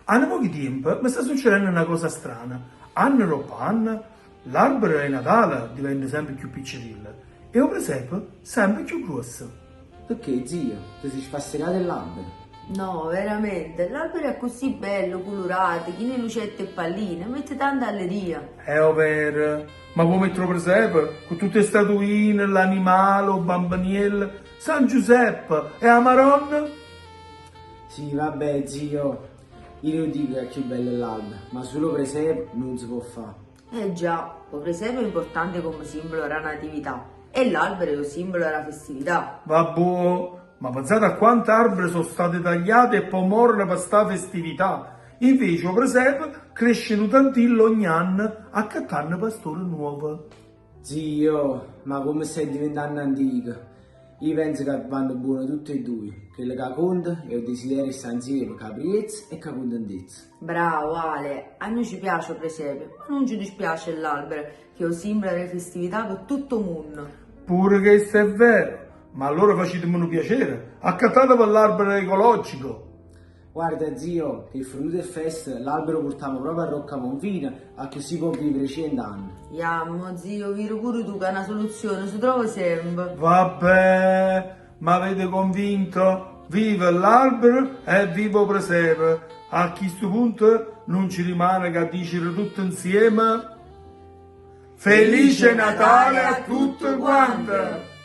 A pochi tempo mi sta succedendo una cosa strana. Anno dopo anno, l'albero di Natale diventa sempre più piccirello e il presepe sempre più grosso. Perché, zio? Ti sei spassionato dell'albero? No, veramente, l'albero è così bello, colorato, pieno di lucette e palline, mette tanta allegria. È vero, ma vuoi mettere il presepe con tutte le statuine, l'animale, il bambaniello, San Giuseppe e la Maronna? Sì, vabbè, zio. Io non dico che è più bello l'albero, ma solo presepe non si può fare. Eh già, il presepe è importante come simbolo della natività e l'albero è il simbolo della festività. Vabbè, ma pensate a quante alberi sono state tagliate e poi morre per sta festività. Invece il presepe cresce un tantillo ogni anno accattando pastore nuovo. Zio, ma come stai diventando antico? Io penso che vanno buono tutti e due. Quello che conta è il desiderio di stare insieme, capriezza e contentezza. Bravo Ale, a noi ci piace il presepe, ma non ci dispiace l'albero, che è il simbolo delle festività per tutto il mondo. Pure che questo è vero, ma allora facetemi un piacere, accattate per l'albero ecologico. Guarda zio, che fruto e festa l'albero portiamo proprio a Roccamonfina, a così può vivere 100 anni. Iammo zio, viro pure tu che è una soluzione, si trova sempre. Vabbè, mi avete convinto? Viva l'albero e viva il presepe. A questo punto non ci rimane che dicere tutto insieme Felice Natale a tutti quanti!